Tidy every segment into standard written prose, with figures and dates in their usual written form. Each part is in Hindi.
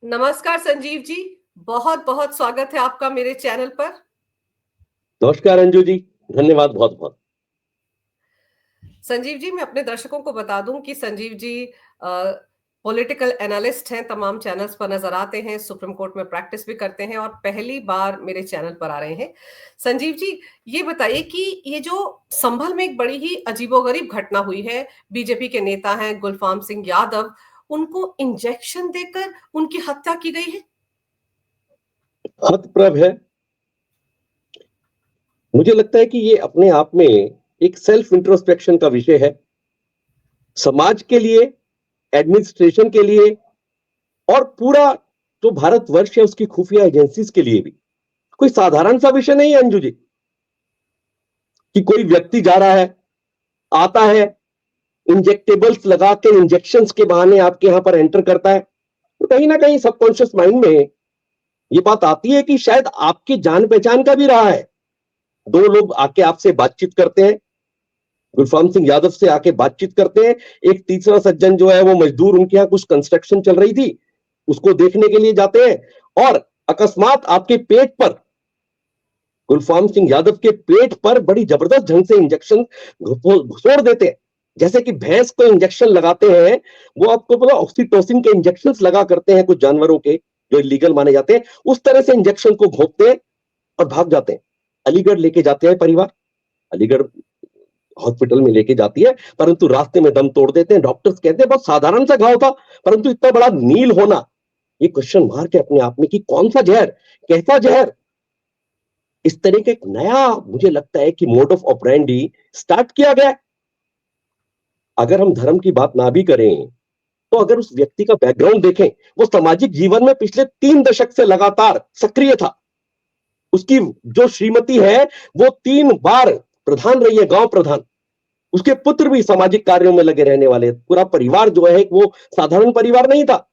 नमस्कार संजीव जी। बहुत बहुत स्वागत है आपका मेरे चैनल पर। नमस्कार अंजू जी। धन्यवाद बहुत बहुत। संजीव जी, मैं अपने दर्शकों को बता दूं कि संजीव जी पॉलिटिकल एनालिस्ट हैं, तमाम चैनल्स पर नजर आते हैं, सुप्रीम कोर्ट में प्रैक्टिस भी करते हैं और पहली बार मेरे चैनल पर आ रहे हैं। संजीव जी, ये बताइए कि ये जो संभल में एक बड़ी ही अजीबोगरीब घटना हुई है, बीजेपी के नेता हैं गुलफाम सिंह यादव, उनको इंजेक्शन देकर उनकी हत्या की गई है। हतप्रभ है। मुझे लगता है कि ये अपने आप में एक सेल्फ इंट्रोस्पेक्शन का विषय है, समाज के लिए, एडमिनिस्ट्रेशन के लिए और पूरा जो भारतवर्ष है उसकी खुफिया एजेंसीज के लिए भी। कोई साधारण सा विषय नहीं है अंजू जी कि कोई व्यक्ति जा रहा है, आता है, इंजेक्टेबल्स लगा के इंजेक्शंस के बहाने आपके यहां पर एंटर करता है। तो कहीं ना कहीं सबकॉन्शियस माइंड में ये बात आती है कि शायद आपकी जान पहचान का भी रहा है। दो लोग आके आपसे बातचीत करते हैं, गुलफाम सिंह यादव से आके बातचीत करते हैं। एक तीसरा सज्जन जो है वो मजदूर, उनके यहाँ कुछ कंस्ट्रक्शन चल रही थी, उसको देखने के लिए जाते हैं और अकस्मात आपके पेट पर, गुलफाम सिंह यादव के पेट पर बड़ी जबरदस्त ढंग से इंजेक्शन घुसोड़ देते हैं। जैसे कि भैंस को इंजेक्शन लगाते हैं, वो आपको पता ऑक्सीटोसिन के इंजेक्शन लगा करते हैं कुछ जानवरों के जो इलीगल माने जाते हैं, उस तरह से इंजेक्शन को घोंपते हैं और भाग जाते हैं। अलीगढ़ लेके जाते हैं परिवार, अलीगढ़ हॉस्पिटल में लेके जाती है, परंतु रास्ते में दम तोड़ देते हैं। डॉक्टर्स कहते हैं बहुत साधारण सा घाव था, परंतु इतना बड़ा नील होना, ये क्वेश्चन मार्क है अपने आप में कि कौन सा जहर, कैसा जहर। इस तरह का एक नया, मुझे लगता है कि मोड ऑफ ऑपरेंडी स्टार्ट किया गया। अगर हम धर्म की बात ना भी करें तो अगर उस व्यक्ति का बैकग्राउंड देखें, वो सामाजिक जीवन में पिछले 3 दशक से लगातार सक्रिय था। उसकी जो श्रीमती है वो 3 बार प्रधान रही है, गांव प्रधान। उसके पुत्र भी सामाजिक कार्यों में लगे रहने वाले। पूरा परिवार जो है वो साधारण परिवार नहीं था,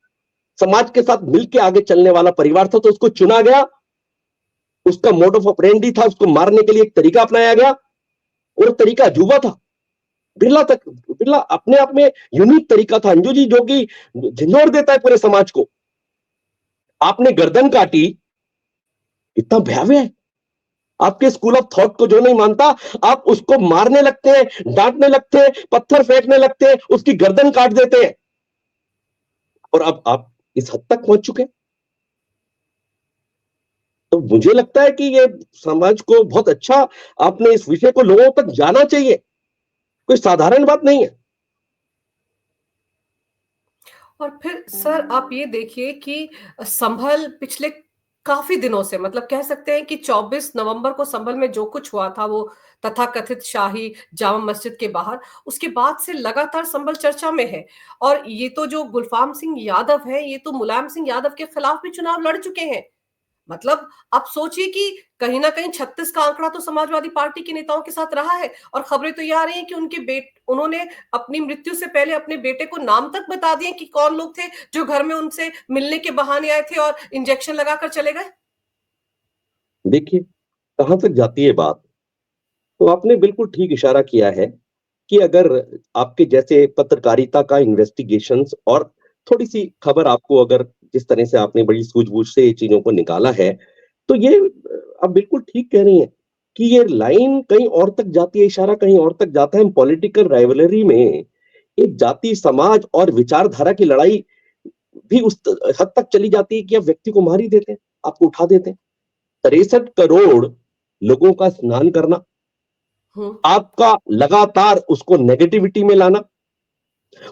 समाज के साथ मिलकर आगे चलने वाला परिवार था। तो उसको चुना गया, उसका मोड ऑफ ऑपरेंडी था, उसको मारने के लिए एक तरीका अपनाया गया और तरीका अजूबा था। बिरला अपने आप में यूनिक तरीका था अंजू जी, जो कि झंझोर देता है पूरे समाज को। आपने गर्दन काटी, इतना भयावह है। आपके स्कूल ऑफ थॉट को जो नहीं मानता, आप उसको मारने लगते हैं, डांटने लगते हैं, पत्थर फेंकने लगते हैं, उसकी गर्दन काट देते हैं। और अब आप इस हद तक पहुंच चुके हैं। तो मुझे लगता है कि ये समाज को बहुत अच्छा, आपने इस विषय को लोगों तक जाना चाहिए। कोई साधारण बात नहीं है। और फिर सर आप ये देखिए कि संभल पिछले काफी दिनों से, मतलब कह सकते हैं कि 24 नवंबर को संभल में जो कुछ हुआ था, वो तथाकथित शाही जामा मस्जिद के बाहर, उसके बाद से लगातार संभल चर्चा में है। और ये तो जो गुलफाम सिंह यादव है, ये तो मुलायम सिंह यादव के खिलाफ भी चुनाव लड़ चुके हैं। मतलब आप सोचिए कि कहीं ना कहीं 36 का आंकड़ा तो समाजवादी पार्टी के नेताओं के साथ रहा है। और खबरें तो ये आ रही हैं कि उन्होंने अपनी मृत्यु से पहले अपने बेटे को नाम तक बता दिए कि कौन लोग थे जो घर में उनसे मिलने के बहाने आए थे और इंजेक्शन लगाकर चले गए। देखिए कहां तक जाती है बात। तो आपने बिल्कुल ठीक इशारा किया है कि अगर आपके जैसे पत्रकारिता का इन्वेस्टिगेशंस और थोड़ी सी खबर आपको, अगर जिस तरह से आपने बड़ी सूझबूझ से ये चीजों को निकाला है, तो ये आप बिल्कुल ठीक कह रही हैं कि ये लाइन कहीं और तक जाती है, इशारा कहीं और तक जाता है। हम पॉलिटिकल राइवलरी में एक जाति, समाज और विचारधारा की लड़ाई भी उस हद तक चली जाती है कि आप व्यक्ति को मार ही देते हैं, आपको उठा देते हैं। 63 करोड़ लोगों का स्नान करना, आपका लगातार उसको नेगेटिविटी में लाना,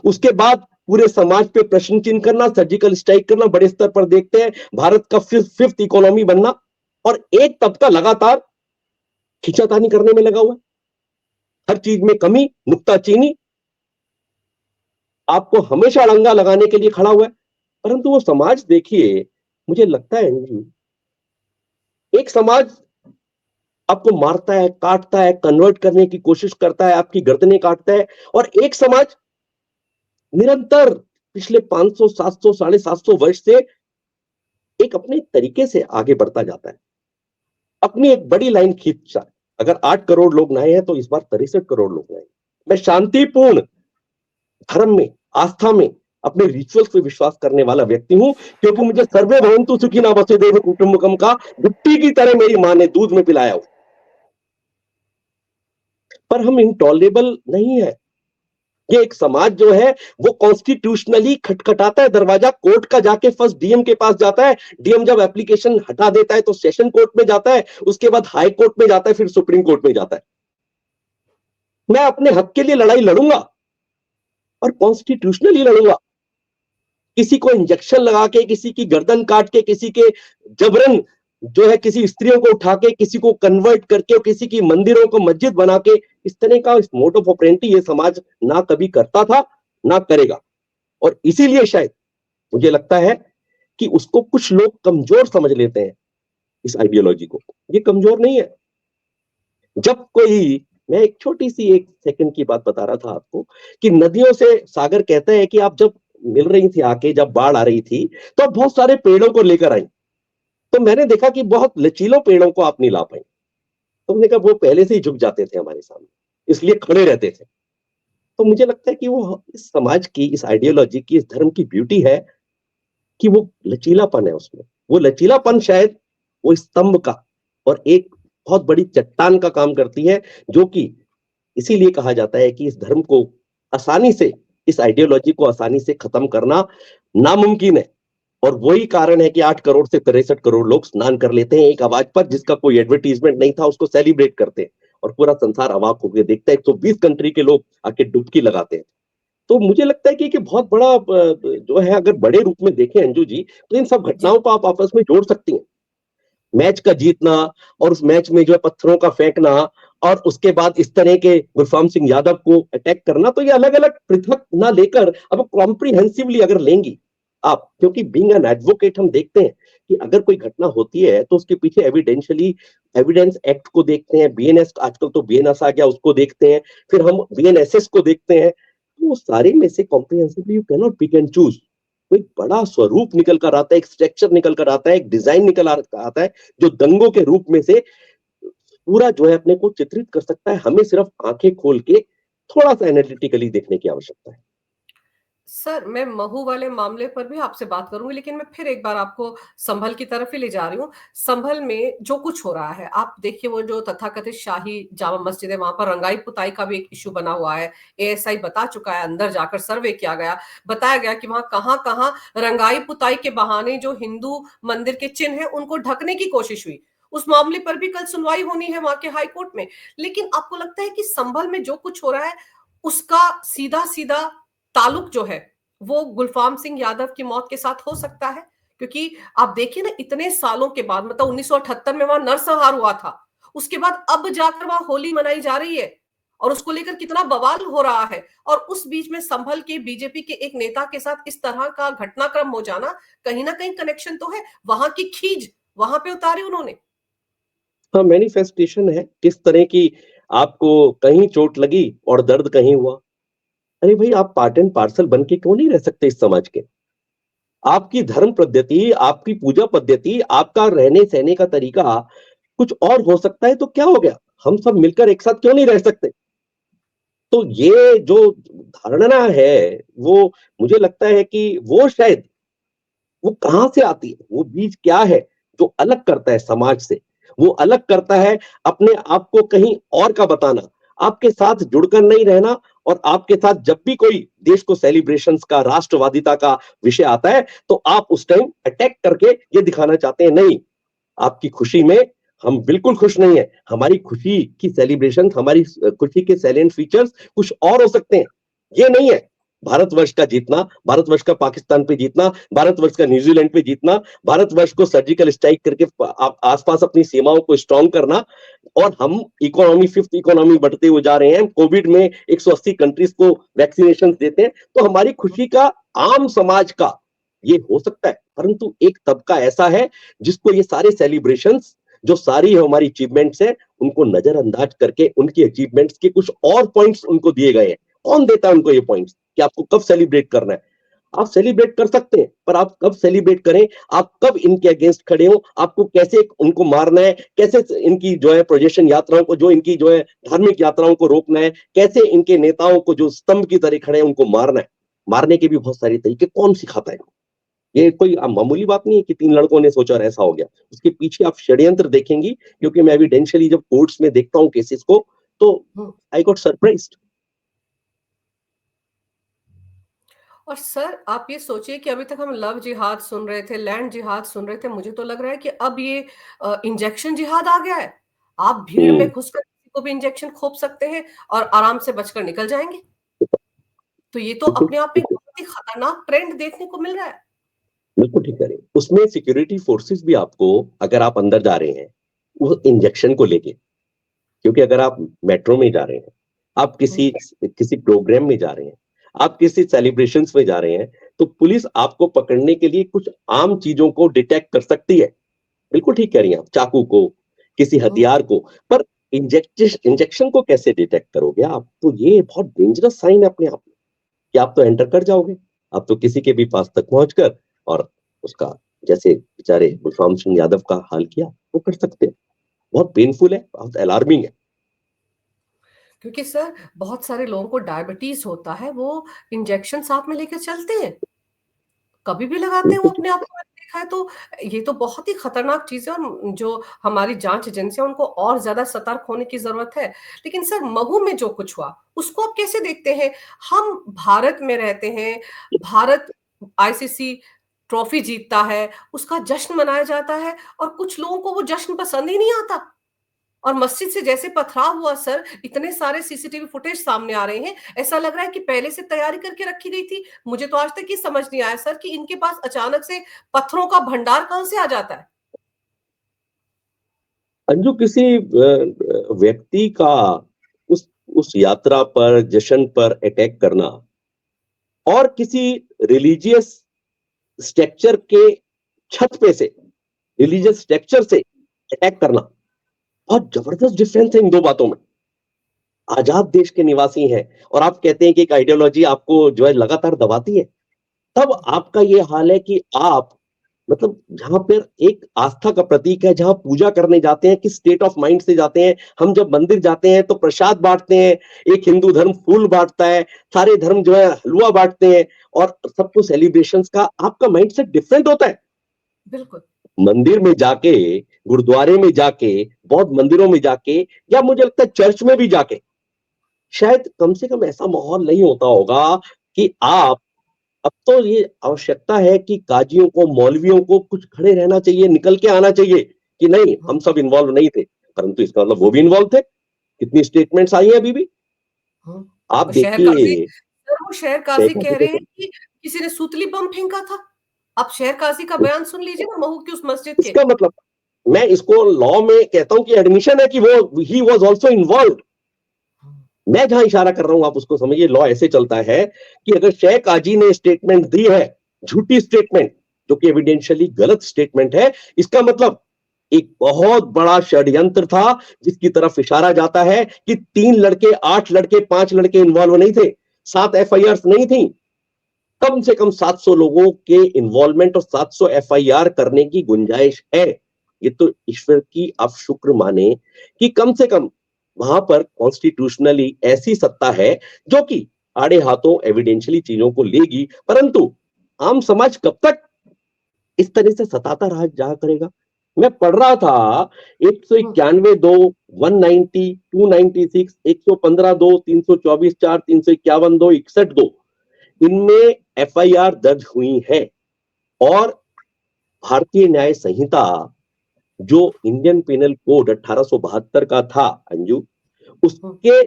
उसके बाद पूरे समाज पे प्रश्न चिन्ह करना, सर्जिकल स्ट्राइक करना, बड़े स्तर पर देखते हैं भारत का फिफ्थ इकोनॉमी बनना, और एक तबका लगातार खींचातानी करने में लगा हुआ है। हर चीज में कमी, नुक्ताचीनी, आपको हमेशा अड़ंगा लगाने के लिए खड़ा हुआ है। परंतु वो समाज देखिए, मुझे लगता है एक समाज आपको मारता है, काटता है, कन्वर्ट करने की कोशिश करता है, आपकी गर्दनें काटता है, और एक समाज निरंतर पिछले 500, 700, 750 वर्ष से एक अपने तरीके से आगे बढ़ता जाता है, अपनी एक बड़ी लाइन खींचता है। अगर 8 करोड़ लोग नए हैं तो इस बार 63 करोड़ लोग नए। मैं शांतिपूर्ण धर्म में, आस्था में अपने रिचुअल्स पे विश्वास करने वाला व्यक्ति हूं, क्योंकि मुझे सर्वे भवन्तु सुखिनः वसुधैव कुटुंबकम का गुट्टी की तरह मेरी मां ने दूध में पिलाया हो। पर हम इंटॉलरेबल नहीं है। ये एक समाज जो है वो कॉन्स्टिट्यूशनली खटखटाता है दरवाजा, कोर्ट का जाके फर्स्ट डीएम के पास जाता है, डीएम जब एप्लीकेशन हटा देता है तो सेशन कोर्ट में जाता है, उसके बाद हाई कोर्ट में जाता है, फिर सुप्रीम कोर्ट में जाता है। मैं अपने हक के लिए लड़ाई लड़ूंगा और कॉन्स्टिट्यूशनली लड़ूंगा। किसी को इंजेक्शन लगा के, किसी की गर्दन काट के, किसी के जबरन जो है किसी स्त्रियों को उठा के, किसी को कन्वर्ट करके और किसी की मंदिरों को मस्जिद बना के, इस तरह का इस मोड ऑफ ऑपरेंटी ये समाज ना कभी करता था ना करेगा। और इसीलिए शायद मुझे लगता है कि उसको कुछ लोग कमजोर समझ लेते हैं, इस आइडियोलॉजी को। ये कमजोर नहीं है। जब कोई, मैं एक छोटी सी एक सेकंड की बात बता रहा था आपको कि नदियों से सागर कहता है कि आप जब मिल रही थी आके, जब बाढ़ आ रही थी तो आप बहुत सारे पेड़ों को लेकर आई, तो मैंने देखा कि बहुत लचीलों पेड़ों को आप नहीं ला पाई। तो हमने कहा वो पहले से ही झुक जाते थे हमारे सामने, इसलिए खड़े रहते थे। तो मुझे लगता है कि वो इस समाज की, इस आइडियोलॉजी की, इस धर्म की ब्यूटी है कि वो लचीलापन है उसमें। वो लचीलापन शायद वो स्तंभ का और एक बहुत बड़ी चट्टान का काम करती है, जो कि इसीलिए कहा जाता है कि इस धर्म को आसानी से, इस आइडियोलॉजी को आसानी से खत्म करना नामुमकिन है। और वही कारण है कि 8 करोड़ से 63 करोड़ लोग स्नान कर लेते हैं एक आवाज पर, जिसका कोई एडवर्टीजमेंट नहीं था, उसको सेलिब्रेट करते हैं और पूरा संसार अवाक होकर देखता है। 120 कंट्री के लोग आके डुबकी लगाते हैं। तो मुझे लगता है कि बहुत बड़ा जो है, अगर बड़े रूप में देखें अंजू जी, तो इन सब जी। घटनाओं को आप आपस में जोड़ सकती हैं। मैच का जीतना और उस मैच में जो है पत्थरों का फेंकना और उसके बाद इस तरह के गुरफाम सिंह यादव को अटैक करना, तो ये अलग अलग पृथक ना लेकर अब कॉम्प्रिहेंसिवली अगर लेंगी आप, क्योंकि बीइंग एन एडवोकेट हम देखते हैं कि अगर कोई घटना होती है तो उसके पीछे एविडेंशियली एविडेंस एक्ट को देखते हैं, बीएनएस, आजकल तो बीएनएस आ गया, उसको देखते हैं, फिर हम बीएनएसएस को देखते हैं। तो सारे में से comprehensively you can not pick and choose. कोई बड़ा स्वरूप निकल कर आता है, एक स्ट्रक्चर निकल कर आता है, एक डिजाइन निकल आता है, जो दंगों के रूप में से पूरा जो है अपने को चित्रित कर सकता है। हमें सिर्फ आंखें खोल के थोड़ा सा एनालिटिकली देखने की आवश्यकता है। सर, मैं महू वाले मामले पर भी आपसे बात करूँगी, लेकिन मैं फिर एक बार आपको संभल की तरफ ही ले जा रही हूँ। संभल में जो कुछ हो रहा है, आप देखिए वो जो तथाकथित शाही जामा मस्जिद है, वहाँ पर रंगाई-पुताई का भी एक इश्यू बना हुआ है। एएसआई बता चुका है, अंदर जाकर सर्वे किया गया, बताया गया कि वहाँ कहाँ-कहाँ रंगाई-पुताई के बहाने जो हिंदू मंदिर के चिन्ह हैं, उनको ढकने की कोशिश हुई। उस मामले पर भी कल सुनवाई होनी है वहाँ के हाई कोर्ट में। लेकिन आपको लगता है कि संभल में जो कुछ हो रहा है, उसका सीधा-सीधा ताल्लुक जो है वो गुलफाम सिंह यादव की मौत के साथ हो सकता है? क्योंकि आप देखिए ना, इतने सालों के बाद, मतलब 1978 में वहां नरसंहार हुआ था, उसके बाद अब जाकर वहां होली मनाई जा रही है और उसको लेकर कितना बवाल हो रहा है। और उस बीच में संभल के बीजेपी के एक नेता के साथ इस तरह का घटनाक्रम हो जाना, कहीं ना कहीं कनेक्शन तो है, वहां की खींच वहां पे उतारी उन्होंने। हाँ, मैनिफेस्टेशन है किस तरह की। आपको कहीं चोट लगी और दर्द कहीं हुआ। अरे भाई, आप पार्ट एंड पार्सल बन के क्यों नहीं रह सकते इस समाज के? आपकी धर्म पद्धति, आपकी पूजा पद्धति, आपका रहने सहने का तरीका कुछ और हो सकता है तो क्या हो गया? हम सब मिलकर एक साथ क्यों नहीं रह सकते? तो ये जो धारणा है, वो मुझे लगता है कि वो शायद वो कहाँ से आती है? वो बीज क्या है जो अलग करता है समाज से? वो अलग करता है अपने आप को कहीं और का बताना, आपके साथ जुड़कर नहीं रहना। और आपके साथ जब भी कोई देश को सेलिब्रेशंस का, राष्ट्रवादिता का विषय आता है, तो आप उस टाइम अटैक करके ये दिखाना चाहते हैं, नहीं, आपकी खुशी में हम बिल्कुल खुश नहीं है। हमारी खुशी की सेलिब्रेशन, हमारी खुशी के सैलेंट फीचर्स कुछ और हो सकते हैं। ये नहीं है भारतवर्ष का जीतना, भारतवर्ष का पाकिस्तान पे जीतना, भारतवर्ष का न्यूजीलैंड पे जीतना, भारतवर्ष को सर्जिकल स्ट्राइक करके आसपास अपनी सीमाओं को स्ट्रांग करना। और हम इकोनॉमी, फिफ्थ इकोनॉमी बढ़ते हुए जा रहे हैं। कोविड में 180 कंट्रीज को वैक्सीनेशन देते हैं। तो हमारी खुशी का, आम समाज का ये हो सकता है, परंतु एक तबका ऐसा है जिसको ये सारे सेलिब्रेशंस, जो सारी हमारी अचीवमेंट्स है, उनको नजरअंदाज करके उनकी अचीवमेंट्स के कुछ और पॉइंट्स उनको दिए गए हैं। कौन देता है उनको ये पॉइंट्स कि आपको कब सेलिब्रेट करना है? आप सेलिब्रेट कर सकते हैं, पर आप कब सेलिब्रेट करें, आप कब इनके अगेंस्ट खड़े हो, आपको कैसे उनको मारना है, कैसे इनकी जो है प्रोजेशन यात्राओं को, जो इनकी जो है धार्मिक यात्राओं को रोकना है, कैसे इनके नेताओं को जो स्तंभ की तरह खड़े हैं उनको मारना है। मारने के भी बहुत सारे तरीके, कौन सिखाता है? ये कोई मामूली बात नहीं है कि 3 लड़कों ने सोचा और ऐसा हो गया। उसके पीछे आप षड्यंत्र देखेंगी, क्योंकि मैं एविडेंशियली जब कोर्ट्स में देखता हूँ केसेस को, तो आई गॉट सरप्राइज्ड। और सर आप ये सोचिए कि अभी तक हम लव जिहाद सुन रहे थे, लैंड जिहाद सुन रहे थे, मुझे तो लग रहा है कि अब ये इंजेक्शन जिहाद आ गया है। आप भीड़ में घुसकर किसी को भी इंजेक्शन खोप सकते हैं और आराम से बचकर निकल जाएंगे। तो ये तो बिल्कुल, अपने आप में एक बहुत ही खतरनाक ट्रेंड देखने को मिल रहा है। बिल्कुल ठीक कह रहे हैं। उसमें सिक्योरिटी फोर्सेस भी आपको, अगर आप अंदर जा रहे हैं, वो इंजेक्शन को लेके, क्योंकि अगर आप मेट्रो में जा रहे हैं, आप किसी किसी प्रोग्राम में जा रहे हैं, आप किसी सेलिब्रेशंस में जा रहे हैं, तो पुलिस आपको पकड़ने के लिए कुछ आम चीजों को डिटेक्ट कर सकती है। बिल्कुल ठीक कह रही हैं आप, चाकू को, किसी हथियार को, पर इंजेक्शन को कैसे डिटेक्ट करोगे आप? तो ये बहुत डेंजरस साइन है अपने आप में, कि आप तो एंटर कर जाओगे, आप तो किसी के भी पास तक पहुंचकर और उसका, जैसे बेचारे गुलफाम सिंह यादव का हाल किया, वो कर सकते हैं। बहुत पेनफुल है, बहुत अलार्मिंग है। क्योंकि सर बहुत सारे लोगों को डायबिटीज होता है, वो इंजेक्शन साथ में लेकर चलते हैं, कभी भी लगाते हैं वो बिल्कुल अपने आप को, मैंने देखा है। तो ये तो बहुत ही खतरनाक चीज है, और जो हमारी जांच एजेंसी है उनको और ज्यादा सतर्क होने की जरूरत है। लेकिन सर महू में जो कुछ हुआ उसको आप कैसे देखते हैं? हम भारत में रहते हैं, भारत आईसीसी ट्रॉफी जीतता है, उसका जश्न मनाया जाता है, और कुछ लोगों को वो जश्न पसंद ही नहीं आता। और मस्जिद से जैसे पथराव हुआ सर, इतने सारे सीसीटीवी फुटेज सामने आ रहे हैं, ऐसा लग रहा है कि पहले से तैयारी करके रखी गई थी। मुझे तो आज तक ये समझ नहीं आया सर कि इनके पास अचानक से पत्थरों का भंडार कहां से आ जाता है। अंजू, किसी व्यक्ति का उस यात्रा पर, जश्न पर अटैक करना, और किसी रिलीजियस स्ट्रक्चर के छत पे से, रिलीजियस स्ट्रक्चर से अटैक करना, बहुत जबरदस्त डिफरेंस है इन दो बातों में। आजाद देश के निवासी हैं, और आप कहते हैं कि एक आइडियोलॉजी आपको जो है लगातार दबाती है। तब आपका ये हाल है कि आप, मतलब जहां पर एक आस्था का प्रतीक है, जहां पूजा करने जाते हैं, किस स्टेट ऑफ माइंड से जाते हैं। हम जब मंदिर जाते हैं तो प्रसाद बांटते हैं, एक हिंदू धर्म फूल बांटता है, सारे धर्म जो है हलवा बांटते हैं, और सबको सेलिब्रेशंस का आपका माइंडसेट डिफरेंट होता है। बिल्कुल। मंदिर में जाके, गुरुद्वारे में जाके, बौद्ध मंदिरों में जाके, या मुझे लगता है चर्च में भी जाके, शायद कम से कम ऐसा माहौल नहीं होता होगा कि आप, अब तो ये आवश्यकता है कि काजियों को, मौलवियों को कुछ खड़े रहना चाहिए, निकल के आना चाहिए कि नहीं, हम सब इन्वॉल्व नहीं थे। परंतु इसका मतलब वो भी इन्वॉल्व थे। कितनी स्टेटमेंट्स आई हैं अभी भी, आप और शहर काजी देखिए। सर, वो शहर काजी देखा कह रहे हैं देखो, कि किसी ने सूतली बम फेंका था। आप शहर काजी का बयान सुन लीजिए ना, महू की उस मस्जिद के। इसका मतलब, मैं इसको लॉ में कहता हूं कि एडमिशन है कि वो ही वाज आल्सो इन्वॉल्व। मैं जहां इशारा कर रहा हूं आप उसको समझिए। लॉ ऐसे चलता है कि अगर शेख काजी ने स्टेटमेंट दी है, झूठी स्टेटमेंट, जो कि एविडेंशियली गलत स्टेटमेंट है, इसका मतलब एक बहुत बड़ा षड्यंत्र था, जिसकी तरफ इशारा जाता है कि 3 लड़के, 8 लड़के, 5 लड़के इन्वॉल्व नहीं थे, 7 एफआईआर नहीं थी। कम से कम 700 लोगों के इन्वॉल्वमेंट और 700 एफआईआर करने की गुंजाइश है। ये तो ईश्वर की आप शुक्र माने कि कम से कम वहां पर कॉन्स्टिट्यूशनली ऐसी सत्ता है जो कि आड़े हाथों एविडेंशियली चीजों को लेगी। परंतु आम समाज कब तक इस तरह से सताता रहा जा करेगा? मैं पढ़ रहा था 191 दो, 190, 296, 115 दो, 324 4, 351 दो, 61 दो, इनमें एफआईआर दर्ज हुई है। और भारतीय न्याय संहिता, जो इंडियन पेनल कोड 1872 का था अंजू, उसके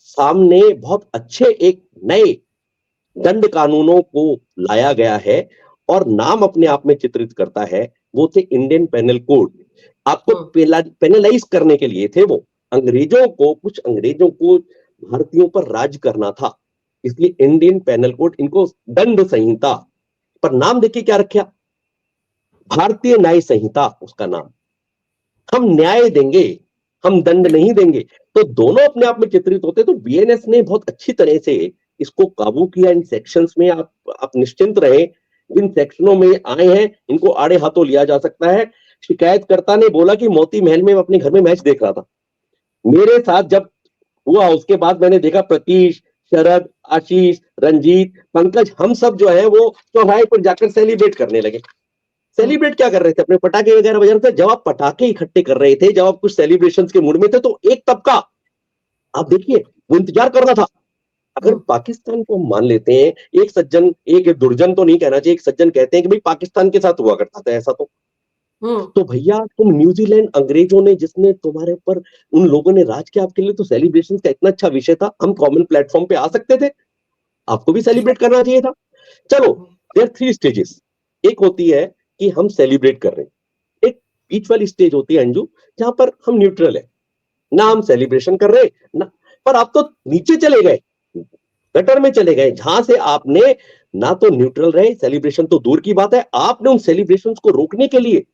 सामने बहुत अच्छे एक नए दंड कानूनों को लाया गया है, और नाम अपने आप में चित्रित करता है। वो थे इंडियन पेनल कोड। आपको पेनलाइज करने के लिए थे वो। अंग्रेजों को, कुछ अंग्रेजों को भारतीयों पर राज करना था, इसलिए इंडियन पेनल कोड, इनको दंड संहिता, पर नाम देखिए क्या रखा, भारतीय न्याय संहिता उसका नाम। हम न्याय देंगे, हम दंड नहीं देंगे। तो दोनों अपने आप में चित्रित होते। तो बीएनएस ने बहुत अच्छी तरह से इसको काबू किया इन सेक्शंस में। आप निश्चिंत रहे, जिन सेक्शनों में आए हैं इनको आड़े हाथों लिया जा सकता है। शिकायतकर्ता ने बोला कि मोती महल में अपने घर में मैच देख रहा था। मेरे साथ जब हुआ उसके बाद मैंने देखा प्रतीश, शरद, आशीष, रंजीत, पंकज, हम सब जो है वो चौराहे पर जाकर सेलिब्रेट करने लगे। सेलिब्रेट क्या कर रहे थे? अपने पटाखे वगैरह बजा रहे थे। जब आप पटाखे इकट्ठे कर रहे थे, जब आप कुछ सेलिब्रेशंस के मूड में थे, तो एक तबका, आप देखिए, वो इंतजार कर रहा था। अगर पाकिस्तान को हम मान लेते हैं, एक सज्जन, एक दुर्जन तो नहीं कहना चाहिए, एक सज्जन कहते हैं कि भाई पाकिस्तान के साथ हुआ करता था ऐसा, तो भैया तुम न्यूजीलैंड, अंग्रेजों ने जिसने तुम्हारे ऊपर, उन लोगों ने राज किया आपके लिए, तो सेलिब्रेशन का इतना अच्छा विषय था, हम कॉमन प्लेटफॉर्म पे आ सकते थे, आपको भी सेलिब्रेट करना चाहिए था। चलो, देयर 3 स्टेजेस। एक होती है कि हम सेलिब्रेट कर रहे हैं, एक बीच वाली स्टेज होती है अंजू, जहां पर हम न्यूट्रल है, ना हम सेलिब्रेशन कर रहे ना, पर आप तो नीचे चले गए, गटर में चले गए, जहां से आपने ना तो न्यूट्रल रहे, सेलिब्रेशन तो दूर की बात है, आपने उन सेलिब्रेशंस को रोकने के लिए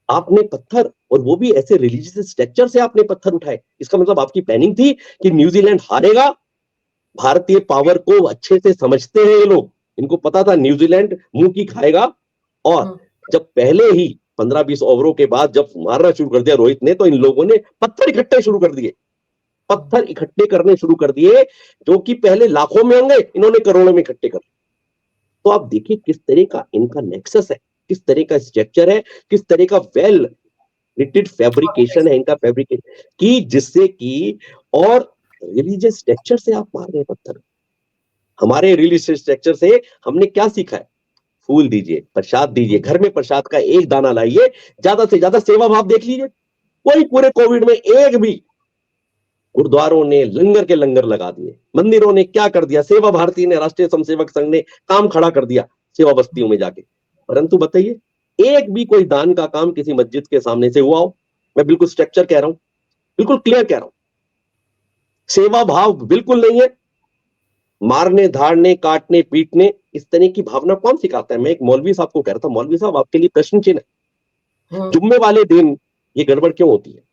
आपने पत्थर, और वो भी ऐसे रिलीजियस स्ट्रक्चर से आपने पत्थर उठाए। इसका मतलब आपकी प्लानिंग थी कि न्यूजीलैंड हारेगा। भारतीय पावर को अच्छे से समझते हैं ये लोग, इनको पता था न्यूजीलैंड मुंह की खाएगा, और जब पहले ही 15-20 ओवरों के बाद जब मारना शुरू कर दिया रोहित ने, तो इन लोगों ने पत्थर इकट्ठे शुरू कर दिए, पत्थर इकट्ठे करने शुरू कर दिए, जो कि पहले लाखों में होंगे, इन्होंने करोड़ों में इकट्ठे कर। तो आप देखिए किस तरह का इनका नेक्सस है, किस तरह का स्ट्रक्चर है, किस तरह का वेल रिटेड फैब्रिकेशन है इनका, फैब्रिकेशन की, जिससे कि, और रिलीजियस स्ट्रक्चर से आप मार रहे हैं पत्थर। हमारे रिलीजियस स्ट्रक्चर से हमने क्या सीखा है? फूल दीजिए, प्रसाद दीजिए, घर में प्रसाद का एक दाना लाइए, ज्यादा से ज्यादा सेवा भाव देख लीजिए। कोई पूरे कोविड में एक भी, गुरुद्वारों ने लंगर के लंगर लगा दिए, मंदिरों ने क्या कर दिया, सेवा भारती ने, राष्ट्रीय स्वयंसेवक संघ ने काम खड़ा कर दिया सेवा बस्तियों में जाके। परंतु बताइए, एक भी कोई दान का काम किसी मस्जिद के सामने से हुआ हो? मैं बिल्कुल स्ट्रक्चर कह रहा हूं, बिल्कुल क्लियर कह रहा हूं, सेवा भाव बिल्कुल नहीं है। मारने, धाड़ने, काटने, पीटने, इस तरह की भावना कौन सिखाता है? मैं एक मौलवी साहब को कह रहा था, मौलवी साहब आपके लिए प्रश्न चिन्ह है, जुम्मे वाले दिन ये गड़बड़ क्यों होती है?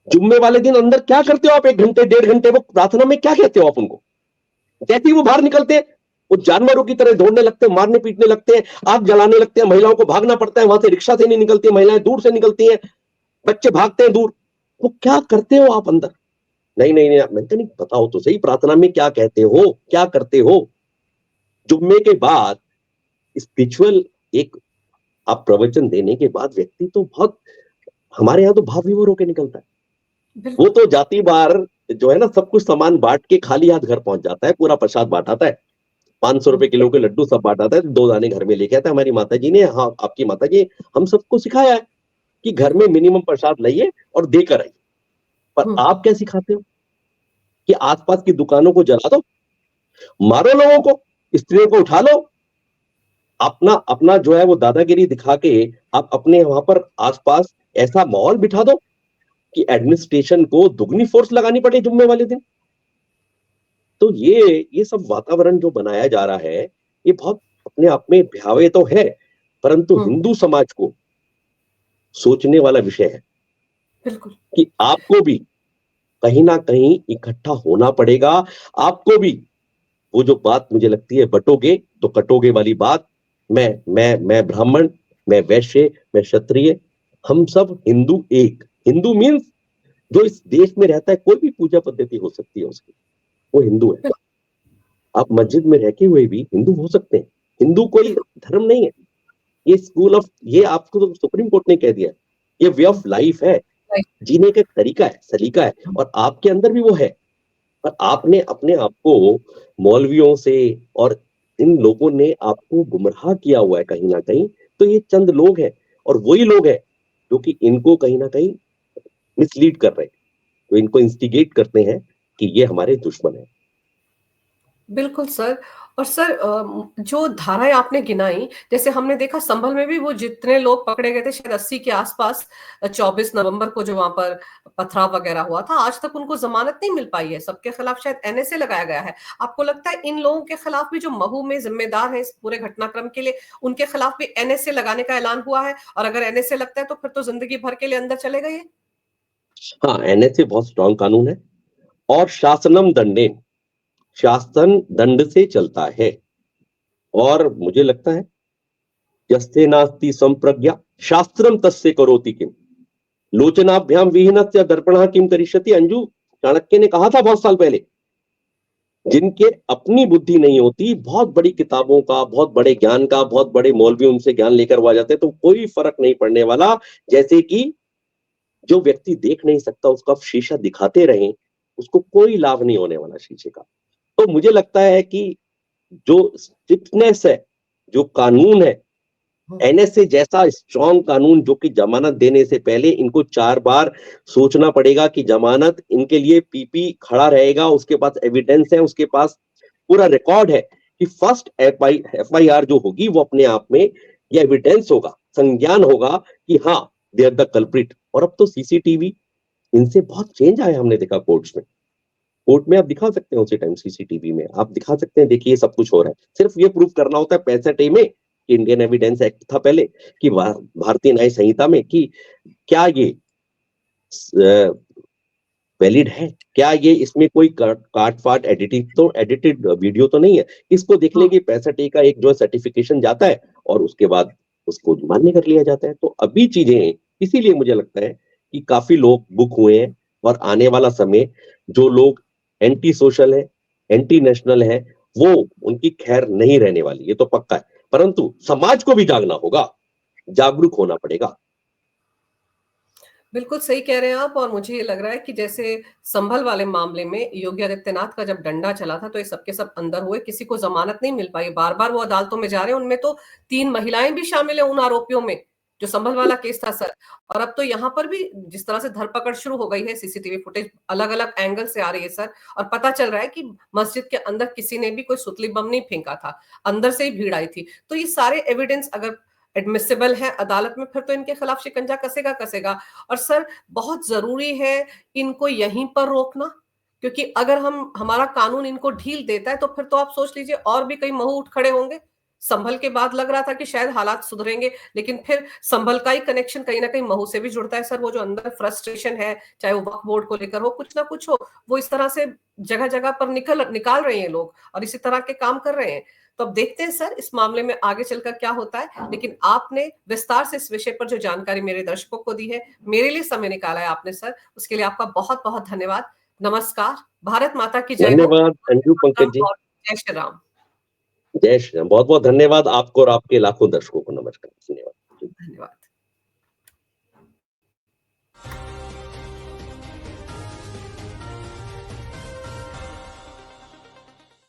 जुम्मे वाले दिन अंदर क्या करते हो आप? 1 घंटे 1.5 घंटे वो प्रार्थना में क्या कहते हो आप उनको? जैसे ही वो बाहर निकलते हैं, वो जानवरों की तरह दौड़ने लगते हैं, मारने पीटने लगते हैं, आग जलाने लगते हैं, महिलाओं को भागना पड़ता है, वहां से रिक्शा से नहीं निकलती, महिलाएं दूर से निकलती हैं, बच्चे भागते हैं दूर। वो क्या करते हो आप अंदर? नहीं नहीं नहीं, मैं नहीं, बताओ तो सही, प्रार्थना में क्या कहते हो, क्या करते हो? जुम्मे के बाद स्पिरिचुअल एक आप प्रवचन देने के बाद व्यक्ति तो बहुत, हमारे यहाँ तो भाव विभोर होकर निकलता है। वो तो जाति बार जो है ना, सब कुछ सामान बांट के खाली हाथ घर पहुंच जाता है, पूरा प्रसाद बांट आता है, 500 रुपए किलो के लड्डू सब बांट आता है, 2 दाने घर में लेके आता है। हमारी माता जी ने, हाँ आपकी माता जी, हम सबको सिखाया है कि घर में मिनिमम प्रसाद लाइए और देकर आइए। पर आप क्या सिखाते हो कि आसपास की दुकानों को जला दो, मारो लोगों को, स्त्रियों को उठा लो, अपना अपना जो है वो दादागिरी दिखा के आप अपने वहां पर आसपास ऐसा माहौल बिठा दो कि एडमिनिस्ट्रेशन को दुगनी फोर्स लगानी पड़े जुम्मे वाले दिन। तो ये सब वातावरण जो बनाया जा रहा है, ये बहुत अपने आप में भयावह तो है, परंतु हिंदू समाज को सोचने वाला विषय है। बिल्कुल, कि आपको भी कहीं ना कहीं इकट्ठा होना पड़ेगा। आपको भी वो जो बात मुझे लगती है बटोगे तो कटोगे वाली बात, मैं ब्राह्मण, मैं वैश्य, मैं क्षत्रिय, हम सब हिंदू एक। हिंदू मीन्स जो इस देश में रहता है, कोई भी पूजा पद्धति हो सकती है उसकी, वो हिंदू है। आप मस्जिद में रह के हुए भी हिंदू हो सकते हैं। हिंदू कोई धर्म नहीं है, ये स्कूल ऑफ, ये आपको तो सुप्रीम कोर्ट ने कह दिया, ये वे ऑफ लाइफ है, जीने का तरीका है, सलीका है, और आपके अंदर भी वो है। पर आपने अपने आप को मौलवियों से और इन लोगों ने आपको गुमराह किया हुआ है कहीं ना कहीं। तो ये चंद लोग हैं, और वही लोग हैं जो कि इनको कहीं ना कहीं मिसलीड कर रहे हैं, तो इनको इंस्टिगेट करते हैं कि ये हमारे दुश्मन है। बिल्कुल सर। और सर जो धाराएँ आपने गिनाई, जैसे हमने देखा संभल में भी वो जितने लोग पकड़े गए थे शायद 80 के आस-पास 24 नवंबर को जो वहाँ पर पथराव वगैरह हुआ था, आज तक उनको ज़मानत नहीं मिल पाई है। सबके खिलाफ शायद एनएसए लगाया गया है। आपको लगता है इन लोगों के खिलाफ भी जो महू में ज़िम्मेदार हैं इस पूरे घटनाक्रम के लिए, उनके खिलाफ भी एनएसए लगाने का ऐलान हुआ है? और अगर एनएसए लगता है तो फिर तो ज़िंदगी भर के लिए अंदर चलेगा ये? हाँ, एनएसए बहुत स्ट्रांग कानून है, और शासनम दंडेन, शासन दंड से चलता है। और मुझे लगता है यस्ते नास्ति संप्रज्ञा शास्त्रम तस्य करोति किम, लोचनाभ्याम विहीनस्य दर्पणः किम करिष्यति। अंजू, चाणक्य ने कहा था बहुत साल पहले, जिनके अपनी बुद्धि नहीं होती, बहुत बड़ी किताबों का, बहुत बड़े ज्ञान का, बहुत बड़े मौलवी उनसे ज्ञान लेकर वो आ जाते हैं, तो कोई फ़र्क नहीं पड़ने वाला। जैसे कि जो व्यक्ति देख नहीं सकता उसको आप शीशा दिखाते रहें, उसको कोई लाभ नहीं होने वाला शीशे का। तो मुझे लगता है कि जो स्ट्रिक्टनेस है, जो कानून है, हुँ, एनएसए जैसा स्ट्रॉन्ग कानून जो कि जमानत देने से पहले इनको 4 बार सोचना पड़ेगा कि जमानत इनके लिए पीपी खड़ा रहेगा, उसके पास एविडेंस है, उसके पास पूरा रिकॉर्ड है कि फर्स्ट एफआईआर जो होगी वो अपने आप में ये एविडेंस होगा, संज्ञान होगा कि हाँ, दे आर द कल्प्रिट। और अब तो सीसीटीवी, इनसे बहुत चेंज आया हमने देखा कोर्ट्स में। कोर्ट में आप दिखा सकते हैं उसी टाइम सीसीटीवी में, आप दिखा सकते हैं देखिए सब कुछ हो रहा है। सिर्फ ये प्रूव करना होता है 65 में, इंडियन एविडेंस एक्ट था पहले कि भारतीय न्याय संहिता में कि क्या ये वैलिड है, क्या ये इसमें कोई काट फाट एडिटिंग तो एडिटेड वीडियो तो नहीं है। इसको देख हुँ। लेंगे 65 का एक जो सर्टिफिकेशन जाता है और उसके बाद उसको मान्य कर लिया जाता है। तो अभी चीजें, इसीलिए मुझे लगता है कि काफी लोग बुक हुए हैं और आने वाला समय जो लोग एंटी सोशल है, एंटी नेशनल है, वो उनकी खैर नहीं रहने वाली, ये तो पक्का है। परंतु समाज को भी जागना होगा, जागरूक होना पड़ेगा। बिल्कुल सही कह रहे हैं आप और मुझे ये लग रहा है कि जैसे संभल वाले मामले में योगी आदित्यनाथ का जब डंडा चला था, तो ये सब के सब अंदर हुए, किसी को ज़मानत नहीं मिल पाई। बार-बार वो अदालतों में जा रहे हैं, उनमें तो 3 महिलाएँ भी शामिल हैं उन आरोपियों में, जो संभल वाला केस था सर। और अब तो यहाँ पर भी जिस तरह से धरपकड़ शुरू हो गई है, सीसीटीवी फुटेज अलग-अलग एंगल से आ रही है सर और पता चल रहा है कि मस्जिद के अंदर किसी ने भी कोई सुतली बम नहीं फेंका था, अंदर से ही भीड़ आई थी। तो ये सारे एविडेंस अगर एडमिसिबल हैं अदालत में, फिर तो इनके खिलाफ शिकंजा कसेगा। और सर बहुत ज़रूरी है इनको यहीं पर रोकना, क्योंकि अगर हम हमारा कानून इनको ढील देता है, तो फिर तो आप सोच लीजिए और भी कई महू उठ खड़े होंगे। संभल के बाद लग रहा था कि शायद हालात सुधरेंगे, लेकिन फिर संभल का ही कनेक्शन कहीं न कहीं महू से भी जुड़ता है सर, वो जो अंदर फ्रस्ट्रेशन है, चाहे वो वक्फ बोर्ड को लेकर हो, कुछ ना कुछ हो, वो इस तरह से जगह-जगह पर निकाल रहे हैं लोग और इसी तरह के काम कर रहे हैं। तो अब देखते हैं सर इस मामले में आगे चलकर क्या होता है, लेकिन आपने विस्तार से इस विषय पर जो जानकारी मेरे दर्शकों को दी है, मेरे लिए समय निकाला है आपने सर, उसके लिए आपका बहुत-बहुत धन्यवाद। नमस्कार, भारत माता की जय हो, धन्यवाद अंजू वंदे पंकज मातरम जी। और जय श्री राम। जय श्री राम। बहुत बहुत धन्यवाद आपको और आपके लाखों दर्शकों को नमस्कार, धन्यवाद। धन्यवाद।